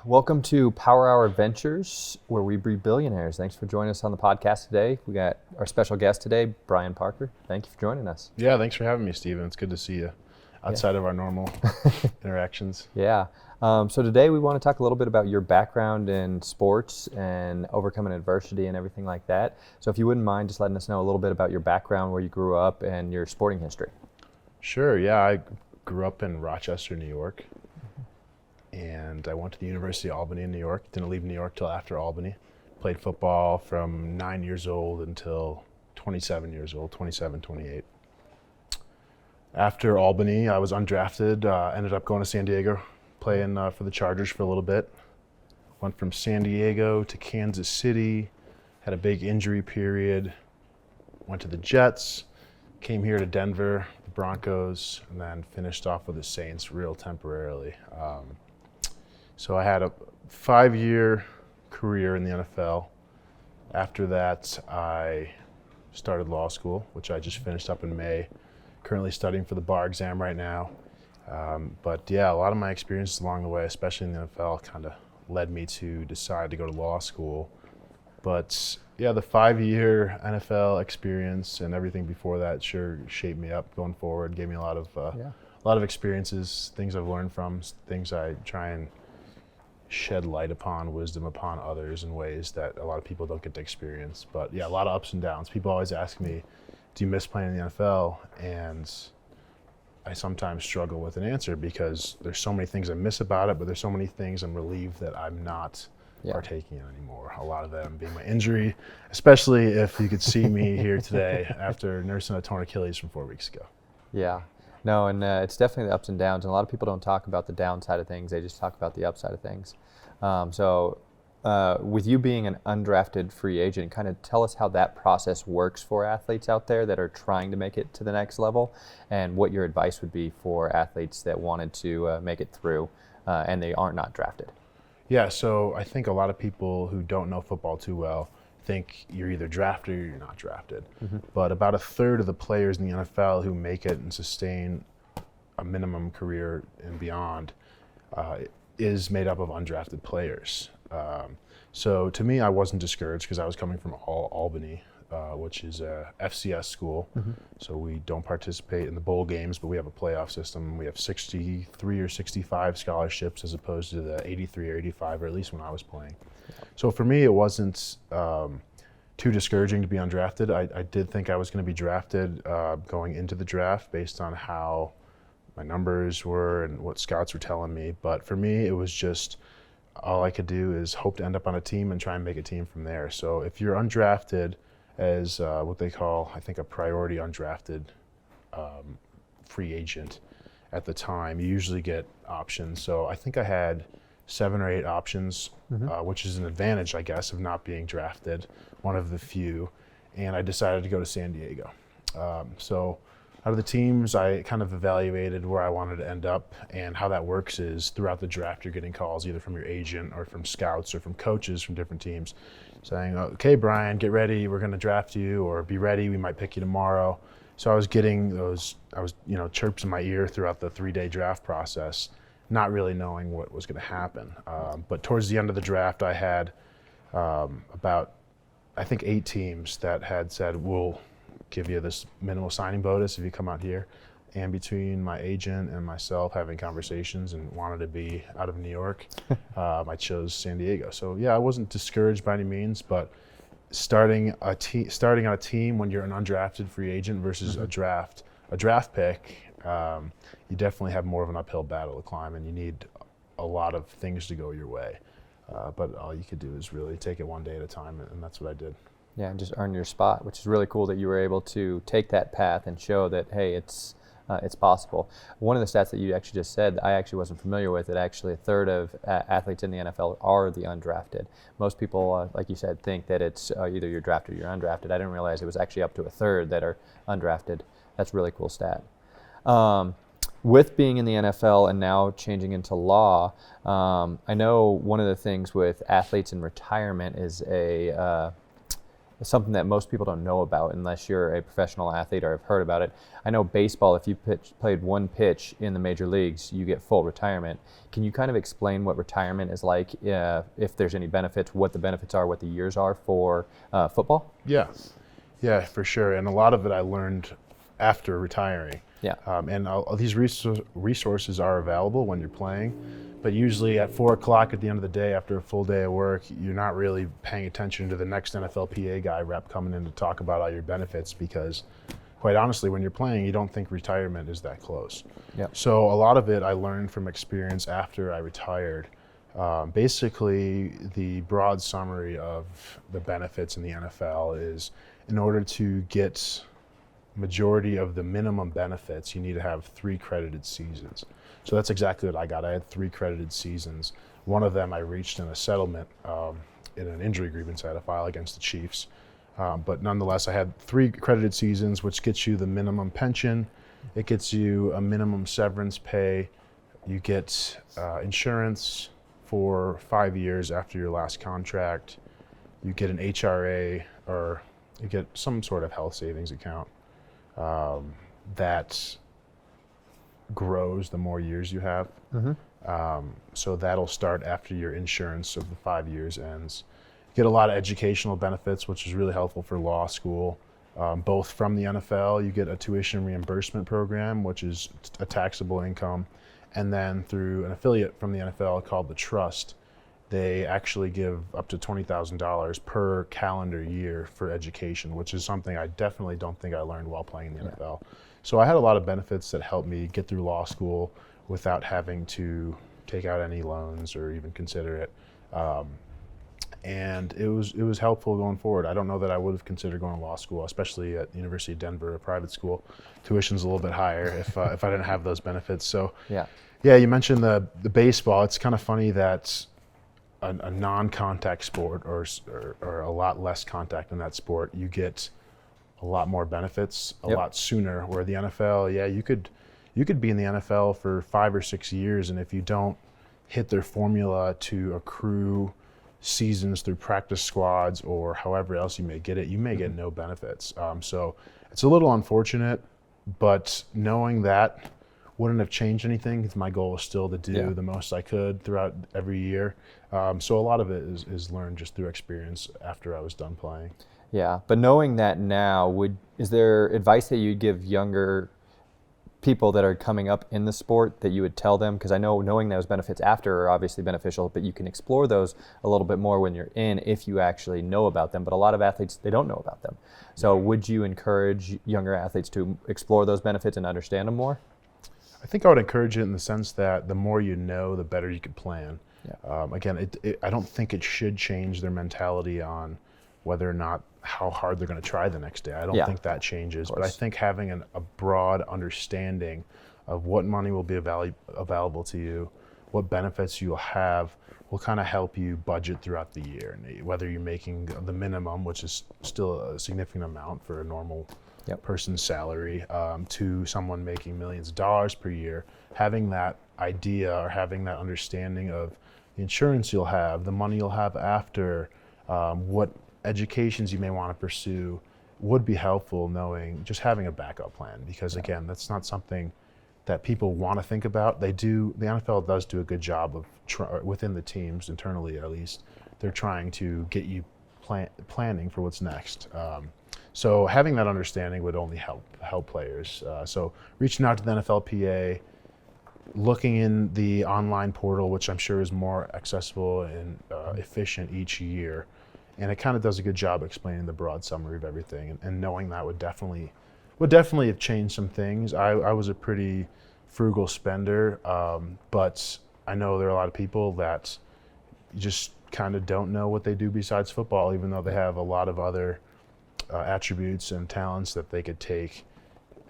Welcome to Power Hour Adventures, where we breed billionaires. Thanks for joining us on the podcast today. We got our special guest today, Brian Parker. Thank you for joining us. Yeah, thanks for having me, Steven. It's good to see you outside of our normal interactions. Yeah. So today we want to talk a little bit about your background in sports and overcoming adversity and everything like that. So if you wouldn't mind just letting us know a little bit about your background, where you grew up, and your sporting history. Sure, yeah, I grew up in Rochester, New York, and I went to the University of Albany in New York. Didn't leave New York till after Albany. Played football from 9 years old until 27 years old, 27, 28. After Albany, I was undrafted, ended up going to San Diego, playing for the Chargers for a little bit. Went from San Diego to Kansas City, had a big injury period, went to the Jets, came here to Denver, the Broncos, and then finished off with the Saints real temporarily. So I had a 5-year career in the NFL. After that, I started law school, which I just finished up in May. Currently studying for the bar exam right now. But yeah, a lot of my experiences along the way, especially in the NFL, kind of led me to decide to go to law school. But yeah, the 5-year NFL experience and everything before that sure shaped me up going forward. Gave me a lot of experiences, things I've learned from, things I try and shed light upon, wisdom upon others in ways that a lot of people don't get to experience. But yeah, a lot of ups and downs. People always ask me, do you miss playing in the NFL? And I sometimes struggle with an answer because there's so many things I miss about it, but there's so many things I'm relieved that I'm not partaking in anymore. A lot of them being my injury, especially if you could see me here today after nursing a torn Achilles from 4 weeks ago. Yeah. No, and it's definitely the ups and downs. And a lot of people don't talk about the downside of things. They just talk about the upside of things. With you being an undrafted free agent, kind of tell us how that process works for athletes out there that are trying to make it to the next level, and what your advice would be for athletes that wanted to make it through and they aren't not drafted. Yeah, so I think a lot of people who don't know football too well think you're either drafted or you're not drafted. Mm-hmm. But about a third of the players in the NFL who make it and sustain a minimum career and beyond is made up of undrafted players. So to me, I wasn't discouraged because I was coming from Albany, which is a FCS school. Mm-hmm. So we don't participate in the bowl games, but we have a playoff system. We have 63 or 65 scholarships as opposed to the 83 or 85, or at least when I was playing. So for me, it wasn't too discouraging to be undrafted. I did think I was going to be drafted going into the draft based on how my numbers were and what scouts were telling me. But for me, it was just all I could do is hope to end up on a team and try and make a team from there. So if you're undrafted as what they call, I think, a priority undrafted free agent at the time, you usually get options. So I think I had 7 or 8 options, which is an advantage, I guess, of not being drafted, one of the few. And I decided to go to San Diego. So out of the teams, I kind of evaluated where I wanted to end up, and how that works is throughout the draft, you're getting calls either from your agent or from scouts or from coaches from different teams saying, okay, Brian, get ready, we're going to draft you, or be ready, we might pick you tomorrow. So I was getting those, chirps in my ear throughout the 3-day draft process, not really knowing what was going to happen. But towards the end of the draft, I had about, I think, 8 teams that had said, we'll give you this minimal signing bonus if you come out here. And between my agent and myself having conversations and wanted to be out of New York, I chose San Diego. So yeah, I wasn't discouraged by any means, but starting on a team when you're an undrafted free agent versus a draft pick, you definitely have more of an uphill battle to climb, and you need a lot of things to go your way. But all you could do is really take it one day at a time, and that's what I did. Yeah, and just earn your spot, which is really cool that you were able to take that path and show that, hey, it's possible. One of the stats that you actually just said, I actually wasn't familiar with, that actually a third of athletes in the NFL are the undrafted. Most people, like you said, think that it's either you're drafted or you're undrafted. I didn't realize it was actually up to a third that are undrafted. That's a really cool stat. With being in the NFL and now changing into law, I know one of the things with athletes in retirement is something that most people don't know about unless you're a professional athlete or have heard about it. I know baseball, if you played one pitch in the major leagues, you get full retirement. Can you kind of explain what retirement is like, if there's any benefits, what the benefits are, what the years are for football? Yeah, for sure. And a lot of it I learned after retiring. Yeah. And these resources are available when you're playing, but usually at 4 o'clock at the end of the day, after a full day of work, you're not really paying attention to the next NFLPA guy rep coming in to talk about all your benefits, because quite honestly, when you're playing, you don't think retirement is that close. Yeah. So a lot of it I learned from experience after I retired. Basically, the broad summary of the benefits in the NFL is, in order to get majority of the minimum benefits, you need to have 3 credited seasons. So that's exactly what I got. I had 3 credited seasons. One of them I reached in a settlement, in an injury grievance I had to file against the Chiefs. But nonetheless, I had 3 credited seasons, which gets you the minimum pension. It gets you a minimum severance pay. You get insurance for 5 years after your last contract. You get an HRA, or you get some sort of health savings account that grows the more years you have. So that'll start after your insurance of the 5 years ends. You get a lot of educational benefits, which is really helpful for law school. Both from the NFL, you get a tuition reimbursement program, which is a taxable income. And then through an affiliate from the NFL called the Trust, they actually give up to $20,000 per calendar year for education, which is something I definitely don't think I learned while playing in the NFL. So I had a lot of benefits that helped me get through law school without having to take out any loans or even consider it. And it was helpful going forward. I don't know that I would have considered going to law school, especially at the University of Denver, a private school. Tuition's a little bit higher if I didn't have those benefits. So yeah, you mentioned the baseball. It's kind of funny that a non-contact sport, or a lot less contact in that sport, you get a lot more benefits a lot sooner. Where the NFL, you could be in the NFL for 5 or 6 years, and if you don't hit their formula to accrue seasons through practice squads or however else you may get it, you may get no benefits. So it's a little unfortunate, but knowing that wouldn't have changed anything, because my goal is still to do the most I could throughout every year. So a lot of it is learned just through experience after I was done playing. Yeah, but knowing that now, is there advice that you'd give younger people that are coming up in the sport that you would tell them? Because I know knowing those benefits after are obviously beneficial, but you can explore those a little bit more when you're in, if you actually know about them. But a lot of athletes, they don't know about them. So would you encourage younger athletes to explore those benefits and understand them more? I think I would encourage it in the sense that the more you know, the better you can plan. Again, I don't think it should change their mentality on whether or not how hard they're going to try the next day. I don't think that changes, but I think having a broad understanding of what money will be available to you, what benefits you'll have, will kind of help you budget throughout the year. And whether you're making the minimum, which is still a significant amount for a normal person's salary, to someone making millions of dollars per year, having that idea or having that understanding of the insurance you'll have, the money you'll have after, what educations you may want to pursue, would be helpful, knowing, just having a backup plan. Because again, that's not something that people want to think about. The NFL does do a good job of within the teams, internally at least, they're trying to get you planning for what's next. So having that understanding would only help players. So reaching out to the NFLPA, looking in the online portal, which I'm sure is more accessible and efficient each year, and it kind of does a good job explaining the broad summary of everything. And knowing that would definitely have changed some things. I was a pretty frugal spender, but I know there are a lot of people that just kind of don't know what they do besides football, even though they have a lot of other attributes and talents that they could take.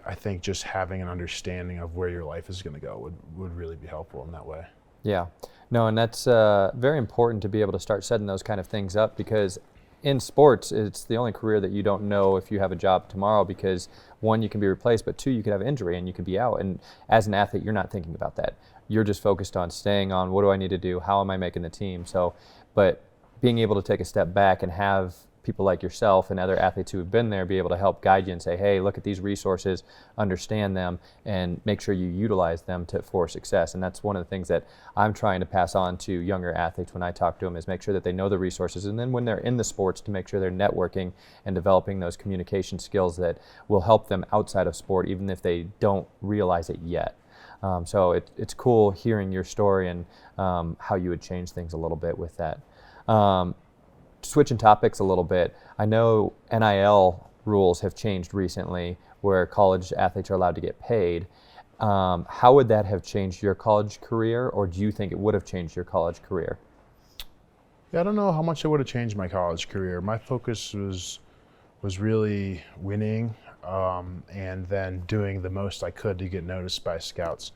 I think just having an understanding of where your life is going to go would really be helpful in that way. Yeah, no, and that's very important to be able to start setting those kind of things up, because in sports, it's the only career that you don't know if you have a job tomorrow, because one, you can be replaced, but two, you could have injury and you could be out. And as an athlete, you're not thinking about that. You're just focused on staying on, what do I need to do? How am I making the team? So, but being able to take a step back and have people like yourself and other athletes who have been there be able to help guide you and say, hey, look at these resources, understand them, and make sure you utilize them for success. And that's one of the things that I'm trying to pass on to younger athletes when I talk to them, is make sure that they know the resources, and then when they're in the sports, to make sure they're networking and developing those communication skills that will help them outside of sport, even if they don't realize it yet. So it's cool hearing your story and how you would change things a little bit with that. Switching topics a little bit, I know NIL rules have changed recently where college athletes are allowed to get paid. How would that have changed your college career, or do you think it would have changed your college career? Yeah, I don't know how much it would have changed my college career. My focus was really winning, and then doing the most I could to get noticed by scouts.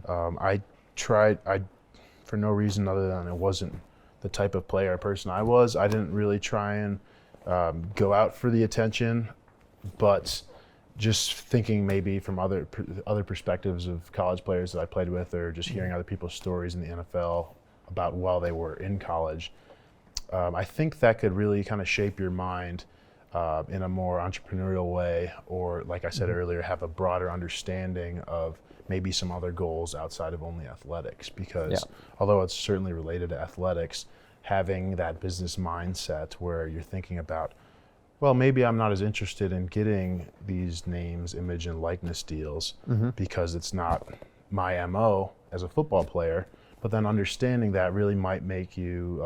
I tried, for no reason other than it wasn't the type of player or person I was. I didn't really try and go out for the attention, but just thinking maybe from other perspectives of college players that I played with, or just hearing other people's stories in the NFL about while they were in college, I think that could really kind of shape your mind in a more entrepreneurial way, or like I said earlier, have a broader understanding of maybe some other goals outside of only athletics. Because although it's certainly related to athletics, having that business mindset where you're thinking about, well, maybe I'm not as interested in getting these names, image, and likeness deals because it's not my MO as a football player, but then understanding that really might make you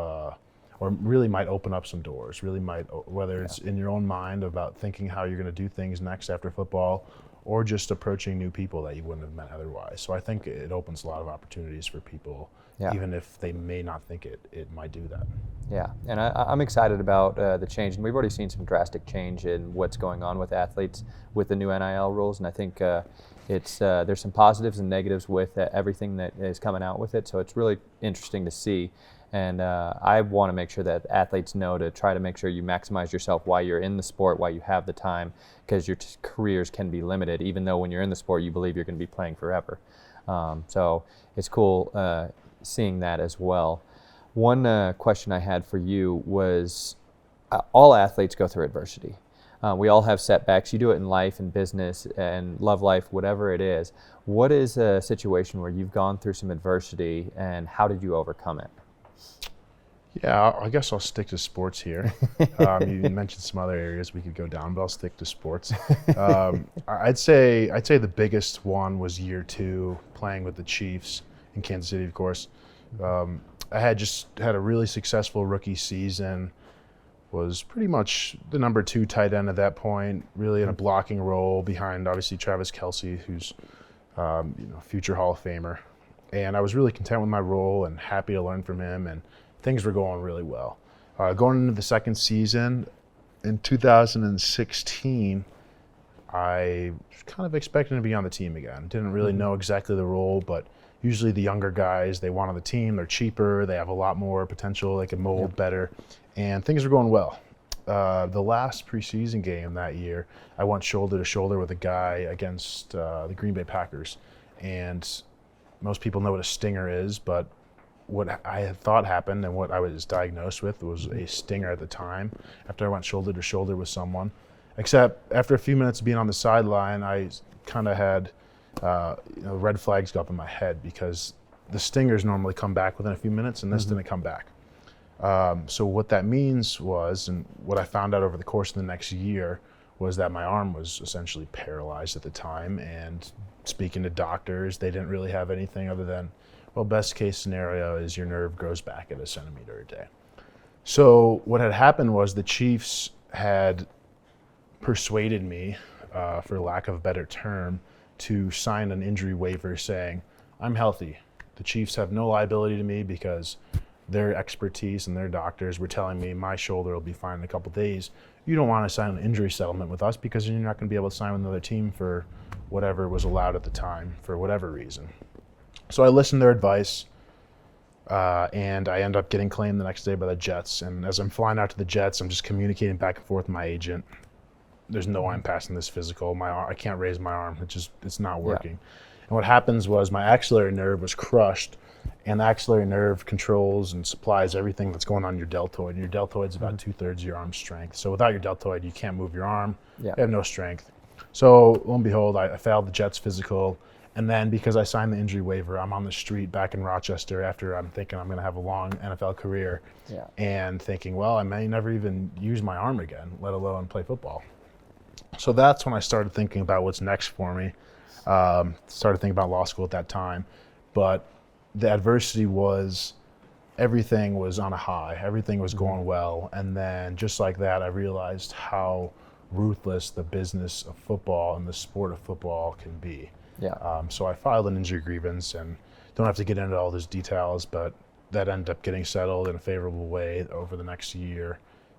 or really might open up some doors, really might, whether it's in your own mind about thinking how you're going to do things next after football, or just approaching new people that you wouldn't have met otherwise. So I think it opens a lot of opportunities for people, even if they may not think it might do that. Yeah, and I'm excited about the change, and we've already seen some drastic change in what's going on with athletes with the new NIL rules, and I think there's some positives and negatives with everything that is coming out with it, so it's really interesting to see. And I want to make sure that athletes know to try to make sure you maximize yourself while you're in the sport, while you have the time, because your careers can be limited, even though when you're in the sport you believe you're going to be playing forever. So it's cool seeing that as well. One question I had for you was, all athletes go through adversity. We all have setbacks. You do it in life and business and love life, whatever it is. What is a situation where you've gone through some adversity, and how did you overcome it? Yeah, I guess I'll stick to sports here. You mentioned some other areas we could go down, but I'll stick to sports. I'd say the biggest one was year 2, playing with the Chiefs in Kansas City, of course. I had a really successful rookie season. Was pretty much the number 2 tight end at that point, really in a blocking role behind obviously Travis Kelce, who's future Hall of Famer. And I was really content with my role and happy to learn from him, and things were going really well. Going into the second season, in 2016, I was kind of expecting to be on the team again. Didn't really know exactly the role, but usually the younger guys, they want on the team, they're cheaper, they have a lot more potential, they can mold better, and things were going well. The last preseason game that year, I went shoulder to shoulder with a guy against the Green Bay Packers, and most people know what a stinger is, but what I had thought happened and what I was diagnosed with was a stinger at the time after I went shoulder to shoulder with someone. Except after a few minutes of being on the sideline, I kind of had red flags go up in my head, because the stingers normally come back within a few minutes, and this didn't come back. So what that means was, and what I found out over the course of the next year, was that my arm was essentially paralyzed at the time, and speaking to doctors, they didn't really have anything other than, well, best case scenario is your nerve grows back at 1 centimeter a day. So what had happened was the Chiefs had persuaded me, for lack of a better term, to sign an injury waiver saying, I'm healthy. The Chiefs have no liability to me because their expertise and their doctors were telling me my shoulder will be fine in a couple days. You don't want to sign an injury settlement with us because you're not going to be able to sign with another team for whatever was allowed at the time for whatever reason. So I listened to their advice, and I end up getting claimed the next day by the Jets. And as I'm flying out to the Jets, I'm just communicating back and forth with my agent. There's no way I'm passing this physical. I can't raise my arm. It's not working. And what happens was my axillary nerve was crushed And the axillary nerve controls and supplies everything that's going on in your deltoid. And your deltoid's about 2/3 of your arm strength. So without your deltoid, you can't move your arm. Yeah. You have no strength. So lo and behold, I failed the Jets physical. And then because I signed the injury waiver, I'm on the street back in Rochester after I'm thinking I'm going to have a long NFL career. Yeah. And thinking, well, I may never even use my arm again, let alone play football. So that's when I started thinking about what's next for me. Started thinking about law school at that time. But the adversity was, everything was on a high. Everything was going well. And then just like that, I realized how ruthless the business of football and the sport of football can be. Yeah. So I filed an injury grievance, and don't have to get into all those details, but that ended up getting settled in a favorable way over the next year.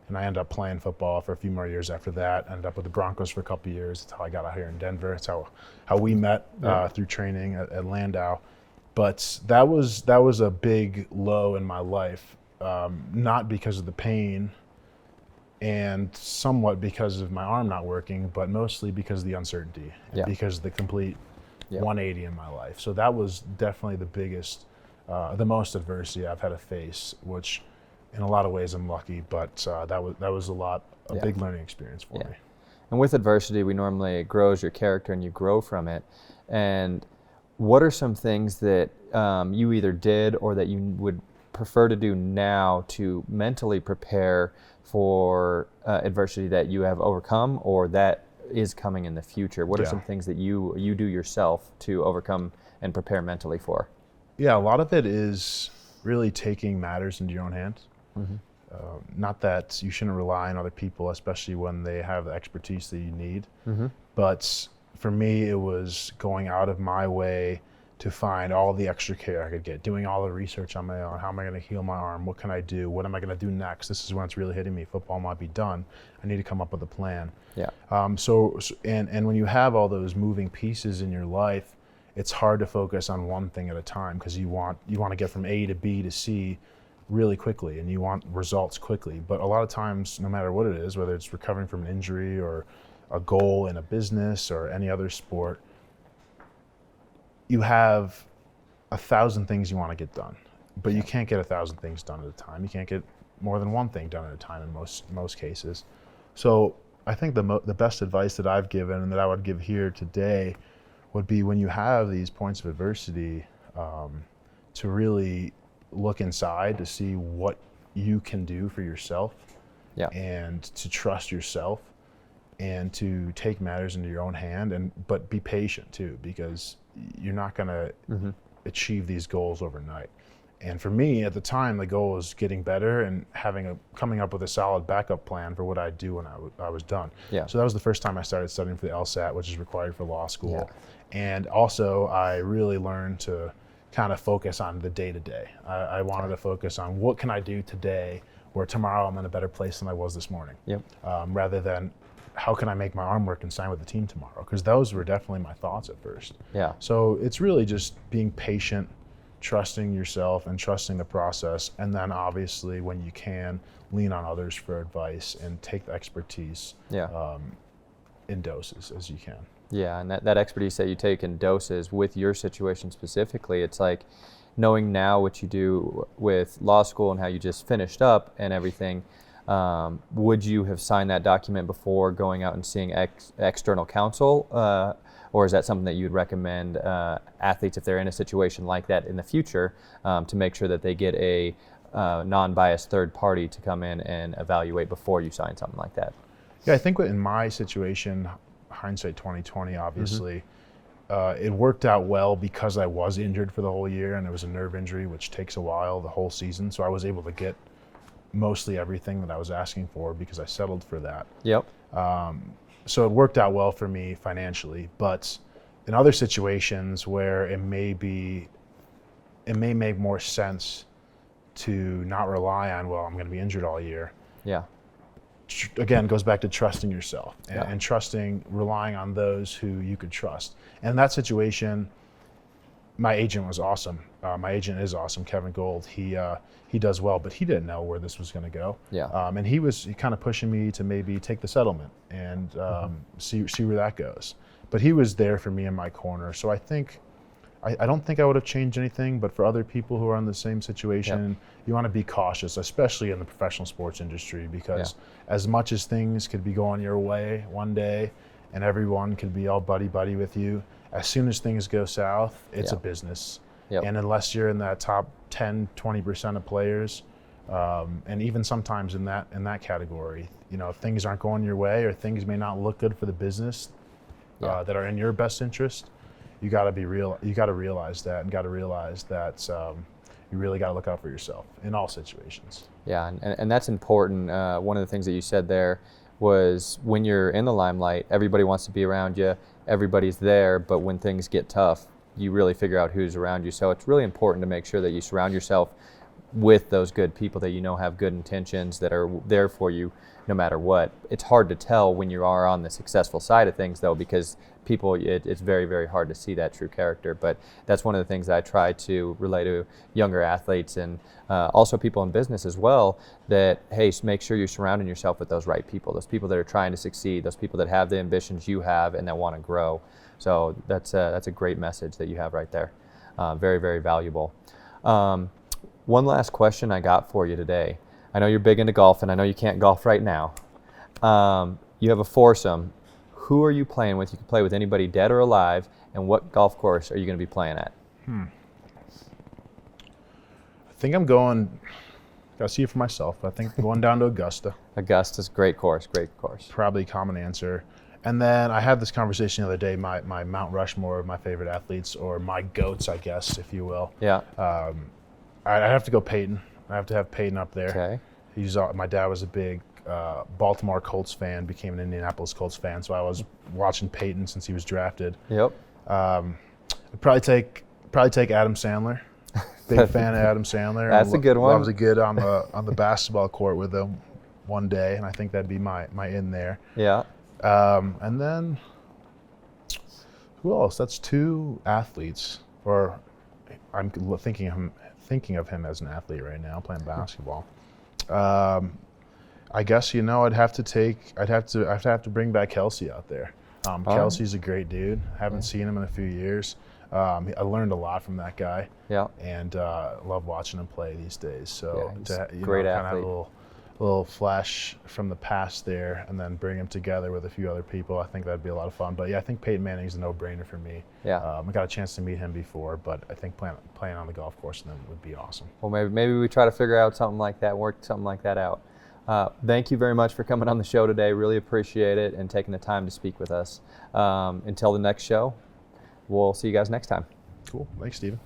And I ended up playing football for a few more years after that. Ended up with the Broncos for a couple of years. That's how I got out here in Denver. That's how we met through training at Landau. But that was a big low in my life, not because of the pain and somewhat because of my arm not working, but mostly because of the uncertainty and because of the complete 180 in my life. So that was definitely the biggest, the most adversity I've had to face, which in a lot of ways I'm lucky, but that was a big learning experience for me. And with adversity, we normally, it grows your character and you grow from it. And what are some things that you either did or that you would prefer to do now to mentally prepare for adversity that you have overcome or that is coming in the future? What are some things that you do yourself to overcome and prepare mentally for? Yeah, a lot of it is really taking matters into your own hands. Not that you shouldn't rely on other people, especially when they have the expertise that you need. But for me, it was going out of my way to find all the extra care I could get, doing all the research on my own. How am I going to heal my arm? What can I do? What am I going to do next? This is when it's really hitting me. Football might be done. I need to come up with a plan. Yeah. And when you have all those moving pieces in your life, it's hard to focus on one thing at a time because you want to get from A to B to C really quickly, and you want results quickly. But a lot of times, no matter what it is, whether it's recovering from an injury or a goal in a business or any other sport, you have 1,000 things you want to get done, but you can't get 1,000 things done at a time. You can't get more than one thing done at a time in most cases. So I think the best advice that I've given and that I would give here today would be when you have these points of adversity, to really look inside to see what you can do for yourself, and to trust yourself and to take matters into your own hand, but be patient too, because you're not going to achieve these goals overnight. And for me at the time, the goal was getting better and coming up with a solid backup plan for what I'd do when I was done. So that was the first time I started studying for the LSAT, which is required for law school. And also I really learned to kind of focus on the day-to-day. I wanted to focus on what can I do today where tomorrow I'm in a better place than I was this morning, rather than how can I make my arm work and sign with the team tomorrow? Because those were definitely my thoughts at first. So it's really just being patient, trusting yourself and trusting the process. And then obviously when you can, lean on others for advice and take the expertise in doses as you can. Yeah, and that expertise that you take in doses with your situation specifically, it's like knowing now what you do with law school and how you just finished up and everything. Would you have signed that document before going out and seeing external counsel? Or is that something that you'd recommend athletes, if they're in a situation like that in the future, to make sure that they get a non-biased third party to come in and evaluate before you sign something like that? Yeah, I think in my situation, hindsight 2020, obviously, it worked out well because I was injured for the whole year, and it was a nerve injury, which takes a while, the whole season. So I was able to get mostly everything that I was asking for because I settled for that. So it worked out well for me financially. But in other situations where it may make more sense to not rely on, well, I'm going to be injured all year. Again, goes back to trusting yourself and relying on those who you could trust. And in that situation, my agent was awesome. My agent is awesome, Kevin Gold. He does well, but he didn't know where this was going to go. And he kind of pushing me to maybe take the settlement and see where that goes. But he was there for me in my corner. So I think I don't think I would have changed anything, but for other people who are in the same situation, you want to be cautious, especially in the professional sports industry, because as much as things could be going your way one day and everyone could be all buddy-buddy with you, as soon as things go south, it's a business. And unless you're in that top 10, 20% of players, and even sometimes in that category, you know, if things aren't going your way or things may not look good for the business that are in your best interest, you got to realize that, and got to realize that you really got to look out for yourself in all situations. Yeah, and that's important. One of the things that you said there was, when you're in the limelight, everybody wants to be around you, everybody's there, but when things get tough, you really figure out who's around you. So it's really important to make sure that you surround yourself with those good people that you know have good intentions, that are there for you no matter what. It's hard to tell when you are on the successful side of things, though, because people, it's very, very hard to see that true character. But that's one of the things that I try to relay to younger athletes, and also people in business as well, that, hey, make sure you're surrounding yourself with those right people, those people that are trying to succeed, those people that have the ambitions you have and that want to grow. So that's a great message that you have right there. Very, very valuable. One last question I got for you today. I know you're big into golf, and I know you can't golf right now. You have a foursome. Who are you playing with? You can play with anybody dead or alive, and what golf course are you going to be playing at? I think I'm going, got to see it for myself, but I think I'm going down to Augusta. Augusta's great course, great course. Probably a common answer. And then I had this conversation the other day, my Mount Rushmore of my favorite athletes, or my GOATs, I guess, if you will. Yeah. I'd have to go Peyton. I have to have Peyton up there. Okay. My dad was a big Baltimore Colts fan, became an Indianapolis Colts fan, so I was watching Peyton since he was drafted. Yep. I'd probably take Adam Sandler. Big fan of Adam Sandler. That's a good one. Loves to get on the basketball court with him one day, and I think that'd be my in there. Yeah. And then who else? That's two athletes, or I'm thinking of him as an athlete right now, playing basketball. I guess, I'd have to bring back Kelsey out there. Kelsey's a great dude. Haven't seen him in a few years. I learned a lot from that guy. Yeah. And love watching him play these days. So great kind of athlete. have a little flash from the past there, and then bring him together with a few other people. I think that'd be a lot of fun. But yeah, I think Peyton Manning's a no-brainer for me. Yeah. I got a chance to meet him before, but I think playing on the golf course then would be awesome. Well, maybe we try to figure out something like that, work something like that out. Thank you very much for coming on the show today. Really appreciate it, and taking the time to speak with us. Until the next show, we'll see you guys next time. Cool. Thanks, Stephen.